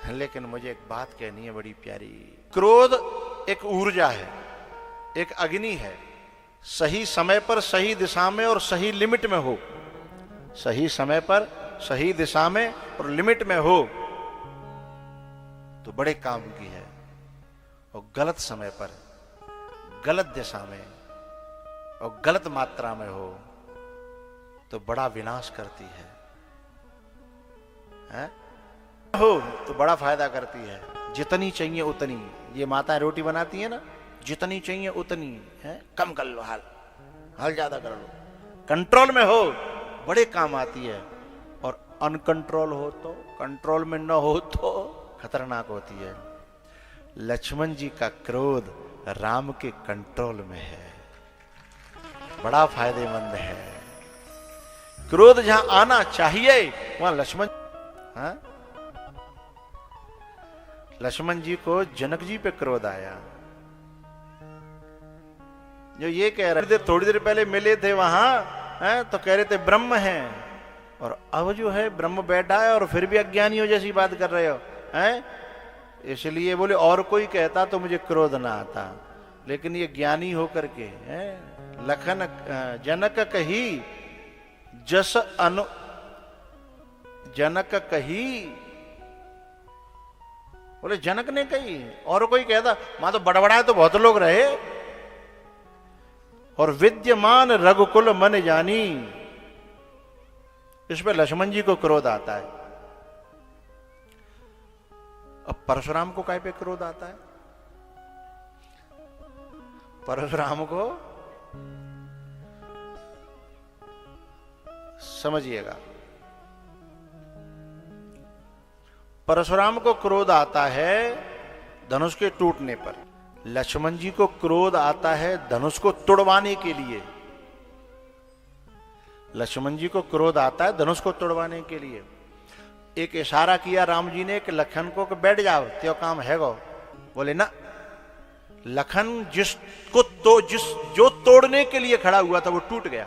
लेकिन मुझे एक बात कहनी है बड़ी प्यारी। क्रोध एक ऊर्जा है, एक अग्नि है। सही समय पर सही दिशा में और सही लिमिट में हो, सही समय पर सही दिशा में और लिमिट में हो तो बड़े काम की है, और गलत समय पर गलत दिशा में और गलत मात्रा में हो तो बड़ा विनाश करती है, हैं? हो तो बड़ा फायदा करती है। जितनी चाहिए उतनी, ये माताएं रोटी बनाती है ना, जितनी चाहिए उतनी है, कम कर लो, हाल ज्यादा कर लो। कंट्रोल में हो बड़े काम आती है, और अनकंट्रोल हो तो, कंट्रोल में न हो तो खतरनाक होती है। लक्ष्मण जी का क्रोध राम के कंट्रोल में है, बड़ा फायदेमंद है। क्रोध जहां आना चाहिए वहां लक्ष्मण, हाँ? लक्ष्मण जी को जनक जी पे क्रोध आया। जो ये कह रहे थे, थोड़ी देर पहले मिले थे वहां, हैं? तो कह रहे थे ब्रह्म हैं, और अब जो है ब्रह्म बैठा है और फिर भी अज्ञानियों जैसी बात कर रहे हो, हैं? इसलिए बोले और कोई कहता तो मुझे क्रोध ना आता, लेकिन ये ज्ञानी होकर के, हैं? लखन जनक कही जस अनु, जनक कही, बोले जनक ने कही, और कोई कहता मां तो बड़बड़ा तो बहुत लोग रहे, और विद्यमान रघुकुल मन जानी। इस पे लक्ष्मण जी को क्रोध आता है। अब परशुराम को काय पे क्रोध आता है? परशुराम को समझिएगा, परशुराम को क्रोध आता है धनुष के टूटने पर, लक्ष्मण जी को क्रोध आता है धनुष को तोड़वाने के लिए। लक्ष्मण जी को क्रोध आता है धनुष को तोड़वाने के लिए। एक इशारा किया राम जी ने कि लखन को बैठ जाओ, त्यो काम है गो। बोले ना, लखन जिसको तो जो तोड़ने के लिए खड़ा हुआ था वो टूट गया।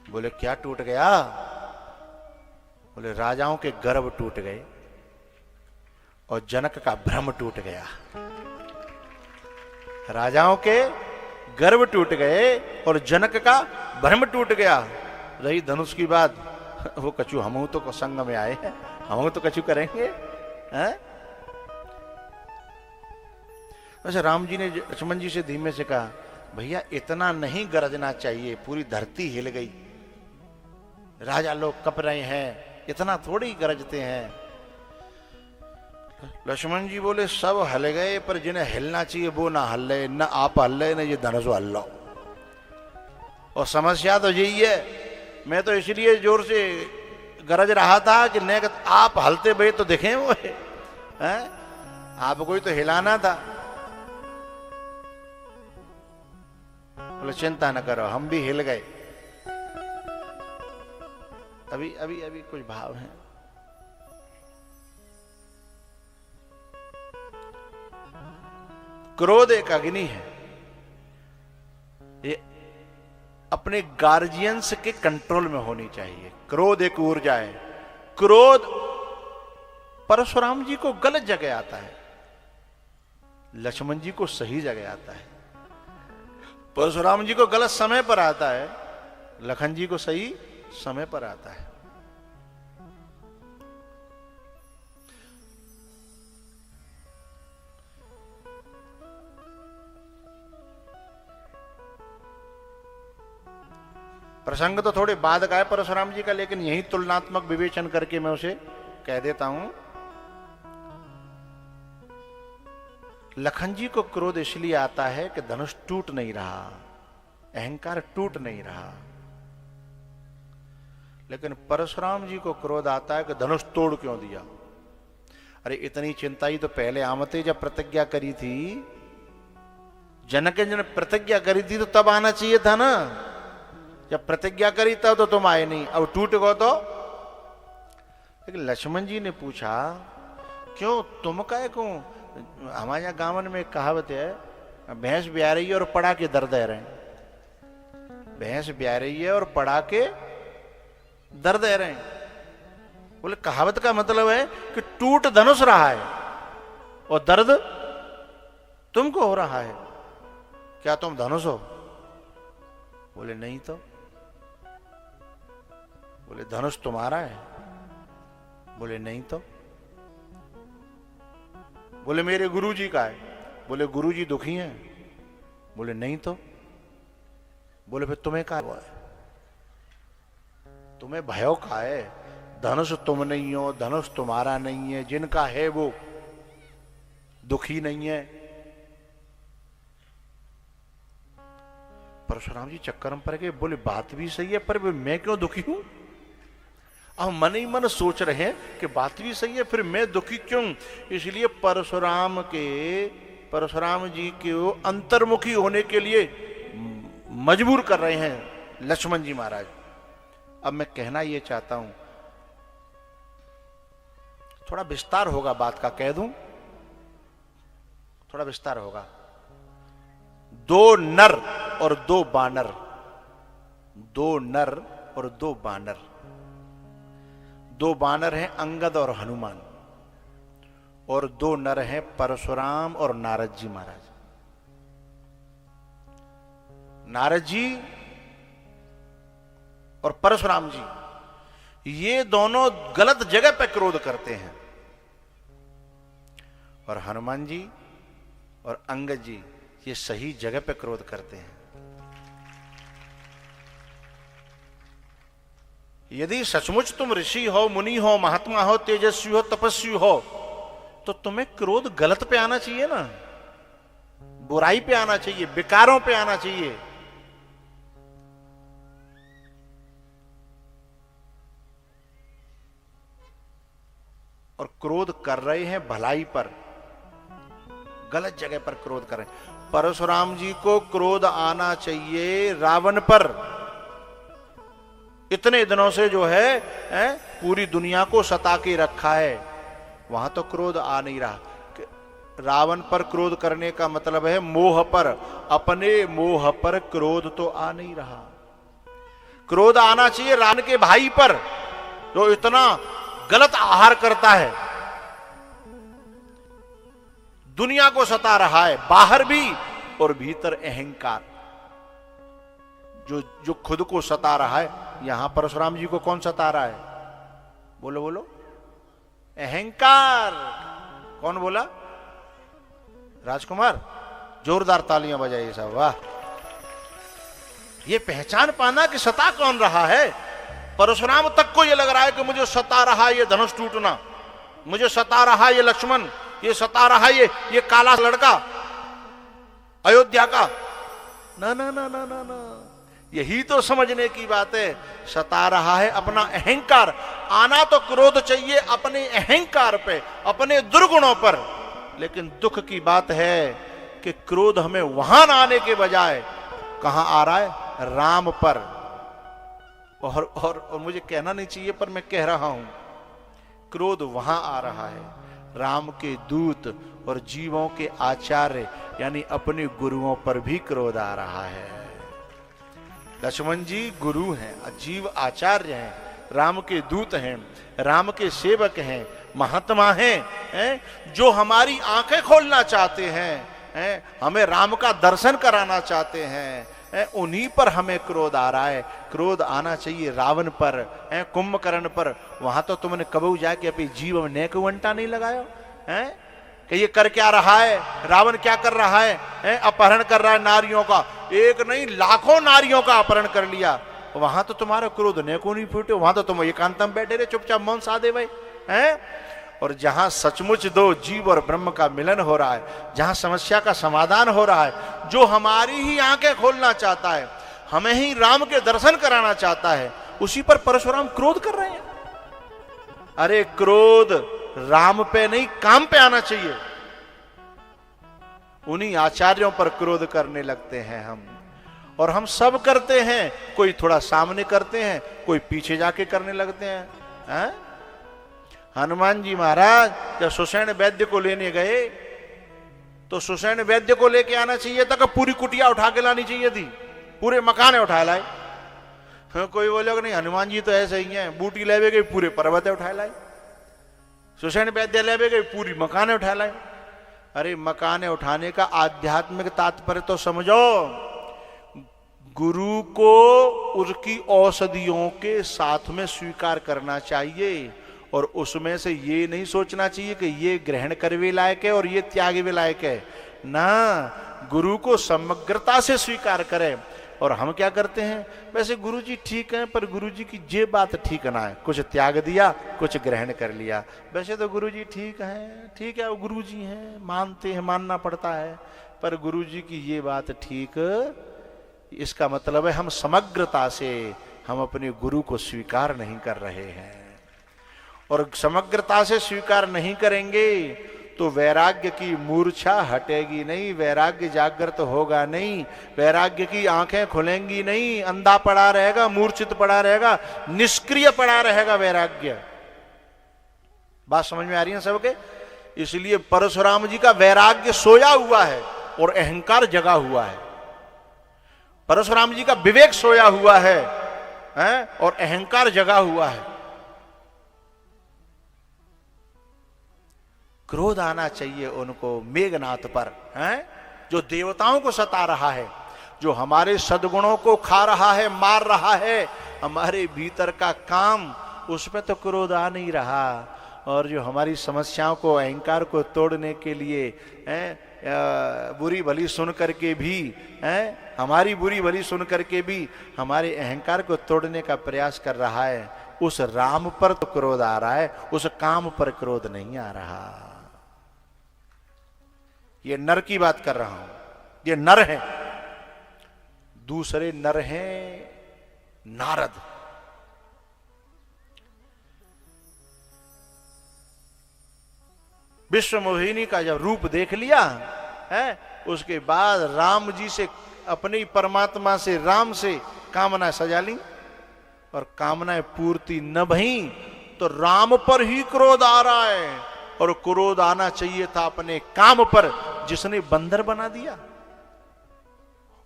बोले क्या टूट गया? बोले राजाओं के गर्भ टूट गए और जनक का भ्रम टूट गया। राजाओं के गर्भ टूट गए और जनक का भ्रम टूट गया। रही धनुष की बात, वो कछु हम तो संग में आए हैं, हम तो कछु करेंगे, हैं? वैसे राम जी ने लक्ष्मण जी से धीमे से कहा, भैया इतना नहीं गरजना चाहिए, पूरी धरती हिल गई, राजा लोग कप रहे हैं, इतना थोड़ी गरजते हैं। लक्ष्मण जी बोले सब हल गए, पर जिन्हें हिलना चाहिए वो ना हल रहे, न आप हल रहे, न ये धनुष हल लो। और समस्या तो यही है, मैं तो इसलिए जोर से गरज रहा था कि न आप हलते भाई तो दिखे वो है, आपको ही तो हिलाना था। बोले चिंता न करो, हम भी हिल गए। अभी अभी अभी कुछ भाव हैं। क्रोध एक अग्नि है, ये अपने गार्जियंस के कंट्रोल में होनी चाहिए। क्रोध एक ऊर्जा है। क्रोध परशुराम जी को गलत जगह आता है, लक्ष्मण जी को सही जगह आता है। परशुराम जी को गलत समय पर आता है, लखन जी को सही समय पर आता है। प्रसंग तो थोड़े बाद का है परशुराम जी का, लेकिन यही तुलनात्मक विवेचन करके मैं उसे कह देता हूं। लखन जी को क्रोध इसलिए आता है कि धनुष टूट नहीं रहा, अहंकार टूट नहीं रहा। लेकिन परशुराम जी को क्रोध आता है कि धनुष तोड़ क्यों दिया। अरे इतनी चिंता ही तो पहले आमते जब प्रतिज्ञा करी थी, जनक ने प्रतिज्ञा करी थी तो तब आना चाहिए था ना। जब प्रतिज्ञा करी तब तो तुम आए नहीं, अब टूट गो तो। लेकिन लक्ष्मण जी ने पूछा क्यों, तुम काहे को? हमारे यहाँ गांवन में एक कहावत है, भैंस ब्याह रही है और पड़ा के दर्द है रहे। भैंस ब्याह रही है और पड़ा के दर्द है रहे। बोले कहावत का मतलब है कि टूट धनुष रहा है और दर्द तुमको हो रहा है, क्या तुम धनुष हो? बोले नहीं तो। बोले धनुष तुम्हारा है? बोले नहीं तो। बोले मेरे गुरुजी का है? बोले गुरुजी दुखी हैं? बोले नहीं तो। बोले फिर तुम्हें क्या हुआ है? तुम्हें भयो का है? धनुष तुम नहीं हो, धनुष तुम्हारा नहीं है, जिनका है वो दुखी नहीं है। परशुराम जी चक्कर में पड़ गए। बोले बात भी सही है, पर मैं क्यों दुखी हूं? अब मन ही मन सोच रहे हैं कि बात भी सही है, फिर मैं दुखी क्यों? इसलिए परशुराम जी को अंतर्मुखी होने के लिए मजबूर कर रहे हैं लक्ष्मण जी महाराज। अब मैं कहना यह चाहता हूं, थोड़ा विस्तार होगा बात का, कह दूं थोड़ा विस्तार होगा। दो नर और दो बानर, दो नर और दो बानर। दो बानर हैं अंगद और हनुमान, और दो नर हैं परशुराम और नारद जी महाराज। नारद जी और परशुराम जी ये दोनों गलत जगह पे क्रोध करते हैं, और हनुमान जी और अंगद जी ये सही जगह पे क्रोध करते हैं। यदि सचमुच तुम ऋषि हो, मुनि हो, महात्मा हो, तेजस्वी हो, तपस्वी हो, तो तुम्हें क्रोध गलत पे आना चाहिए ना, बुराई पे आना चाहिए, विकारों पे आना चाहिए। और क्रोध कर रहे हैं भलाई पर, गलत जगह पर क्रोध कर रहे हैं। परशुराम जी को क्रोध आना चाहिए रावण पर। इतने दिनों से जो है पूरी दुनिया को सता के रखा है, वहां तो क्रोध आ नहीं रहा। रावण पर क्रोध करने का मतलब है मोह पर, अपने मोह पर क्रोध तो आ नहीं रहा। क्रोध आना चाहिए रावण के भाई पर, जो इतना गलत आहार करता है, दुनिया को सता रहा है, बाहर भी और भीतर अहंकार, जो खुद को सता रहा है। यहां परशुराम जी को कौन सता रहा है? बोलो बोलो, अहंकार। कौन बोला? राजकुमार, जोरदार तालियां बजाइए साहब, वाह। ये पहचान पाना कि सता कौन रहा है। परशुराम तक को ये लग रहा है कि मुझे सता रहा है ये धनुष टूटना, मुझे सता रहा है ये लक्ष्मण, ये सता रहा है ये काला लड़का अयोध्या का। ना ना ना ना ना ना, यही तो समझने की बात है। सता रहा है अपना अहंकार। आना तो क्रोध चाहिए अपने अहंकार पे, अपने दुर्गुणों पर। लेकिन दुख की बात है कि क्रोध हमें वहां ना आने के बजाय कहां आ रहा है? राम पर। और मुझे कहना नहीं चाहिए पर मैं कह रहा हूं, क्रोध वहां आ रहा है राम के दूत और जीवों के आचार्य यानी अपने गुरुओं पर भी क्रोध आ रहा है। लक्ष्मण जी गुरु हैं, जीव आचार्य हैं, राम के दूत हैं, राम के सेवक हैं, महात्मा हैं, जो हमारी आंखें खोलना चाहते हैं, हमें राम का दर्शन कराना चाहते हैं, उन्हीं पर हमें क्रोध आ रहा है। क्रोध आना चाहिए रावण पर, कुंभकर्ण पर। वहां तो तुमने कबू जाके अपनी जीव में नेक वंटा नहीं लगाया है कि ये कर क्या रहा है, रावण क्या कर रहा है, अपहरण कर रहा है नारियों का, एक नहीं लाखों नारियों का अपहरण कर लिया। वहां तो तुम्हारा क्रोध नेको नहीं फूटे, वहां तो तुम एकांत में बैठे रहे, चुपचाप मौन साधे भाई हैं। और जहां सचमुच दो जीव और ब्रह्म का मिलन हो रहा है, जहां समस्या का समाधान हो रहा है, जो हमारी ही आंखें खोलना चाहता है, हमें ही राम के दर्शन कराना चाहता है, उसी पर परशुराम क्रोध कर रहे हैं। अरे क्रोध राम पे नहीं, काम पे आना चाहिए। उन्हीं आचार्यों पर क्रोध करने लगते हैं हम, और हम सब करते हैं। कोई थोड़ा सामने करते हैं, कोई पीछे जाके करने लगते हैं। हनुमान जी महाराज जब सुषेण वैद्य को लेने गए तो सुषेण वैद्य को लेके आना चाहिए था कि पूरी कुटिया उठा के लानी चाहिए थी, पूरे मकान उठा लाए। हाँ, कोई बोलेगा नहीं हनुमान जी तो ऐसे ही हैं, बूटी लेवे गई पूरे पर्वत उठा लाए, सुषेण वैद्य लेवे गई पूरी मकाने उठा लाए। अरे मकाने उठाने का आध्यात्मिक तात्पर्य तो समझो। गुरु को उसकी औषधियों के साथ में स्वीकार करना चाहिए, और उसमें से ये नहीं सोचना चाहिए कि ये ग्रहण करने लायक है और ये त्याग भी लायक है ना। गुरु को समग्रता से स्वीकार करें। और हम क्या करते हैं, वैसे गुरु जी ठीक है पर गुरु जी की ये बात ठीक ना है, कुछ त्याग दिया कुछ ग्रहण कर लिया। वैसे तो गुरु जी ठीक है वो गुरु जी हैं, मानते हैं, मानना पड़ता है, पर गुरु जी की ये बात ठीक, इसका मतलब है हम समग्रता से हम अपने गुरु को स्वीकार नहीं कर रहे हैं। और समग्रता से स्वीकार नहीं करेंगे तो वैराग्य की मूर्छा हटेगी नहीं, वैराग्य जागृत होगा नहीं, वैराग्य की आंखें खुलेंगी नहीं, अंधा पड़ा रहेगा, मूर्छित पड़ा रहेगा, निष्क्रिय पड़ा रहेगा वैराग्य। बात समझ में आ रही है सबके? इसलिए परशुराम जी का वैराग्य सोया हुआ है और अहंकार जगा हुआ है। परशुराम जी का विवेक सोया हुआ है, और अहंकार जगा हुआ है। क्रोध आना चाहिए उनको मेघनाथ पर, जो देवताओं को सता रहा है, जो हमारे सद्गुणों को खा रहा है, मार रहा है, हमारे भीतर का काम, उसमें तो क्रोध आ नहीं रहा। और जो हमारी समस्याओं को, अहंकार को तोड़ने के लिए बुरी भली सुन करके भी, हमारी बुरी भली सुन करके भी हमारे अहंकार को तोड़ने का प्रयास कर रहा है, उस राम पर तो क्रोध आ रहा है, उस काम पर क्रोध नहीं आ रहा। ये नर की बात कर रहा हूं, ये नर है। दूसरे नर हैं नारद। विश्व मोहिनी का जब रूप देख लिया है, उसके बाद राम जी से, अपने परमात्मा से, राम से कामना सजा ली, और कामनाएं पूर्ति न भई तो राम पर ही क्रोध आ रहा है। और क्रोध आना चाहिए था अपने काम पर, जिसने बंदर बना दिया।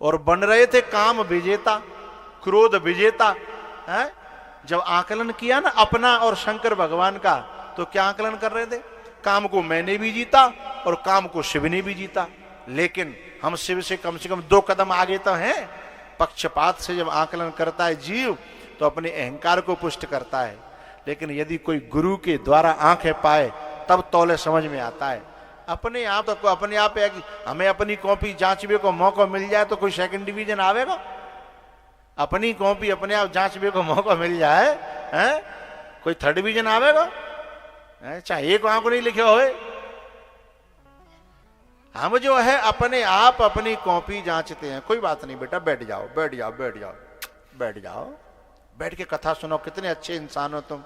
और बन रहे थे काम विजेता, क्रोध विजेता। जब आकलन किया ना अपना और शंकर भगवान का, तो क्या आकलन कर रहे थे? काम को मैंने भी जीता और काम को शिव ने भी जीता, लेकिन हम शिव से कम 2 कदम आगे तो हैं। पक्षपात से जब आकलन करता है जीव, तो अपने अहंकार को पुष्ट करता है। लेकिन यदि कोई गुरु के द्वारा आंखें पाए, तब तौले समझ में आता है। अपने आप तो अपने आप है कि हमें अपनी कॉपी जांचने को मौका मिल जाए तो कोई सेकंड डिवीजन आवेगा? अपनी कॉपी अपने आप जांचने को मौका मिल जाए, कोई थर्ड डिवीजन आवेगा? चाहे एक आंख नहीं लिखे होए। हम जो है अपने आप अपनी कॉपी जांचते हैं। कोई बात नहीं बेटा, बैठ जाओ बैठ जाओ बैठ जाओ बैठ जाओ, बैठ के कथा सुनो, कितने अच्छे इंसान हो तुम,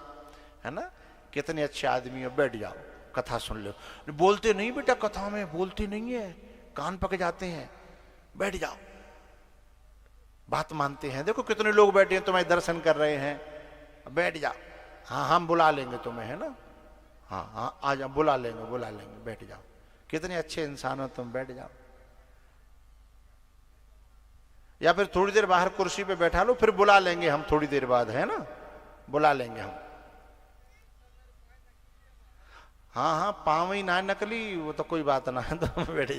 है ना, कितने अच्छे आदमी हो, बैठ जाओ कथा सुन लो। बोलते नहीं बेटा, कथा में बोलते नहीं है, कान पक जाते हैं, बैठ जाओ, बात मानते हैं। देखो कितने लोग बैठे हैं, तुम्हारे दर्शन कर रहे हैं, बैठ जाओ। हाँ हम बुला लेंगे तुम्हें, है ना, हाँ हाँ आ जाओ, बुला लेंगे, बैठ जाओ, कितने अच्छे इंसान हो तुम, बैठ जाओ। या फिर थोड़ी देर बाहर कुर्सी पे बैठा लो, फिर बुला लेंगे हम थोड़ी देर बाद, है ना, बुला लेंगे हम। हाँ हाँ पाँव ही ना नकली, वो तो कोई बात ना है, तो बैठ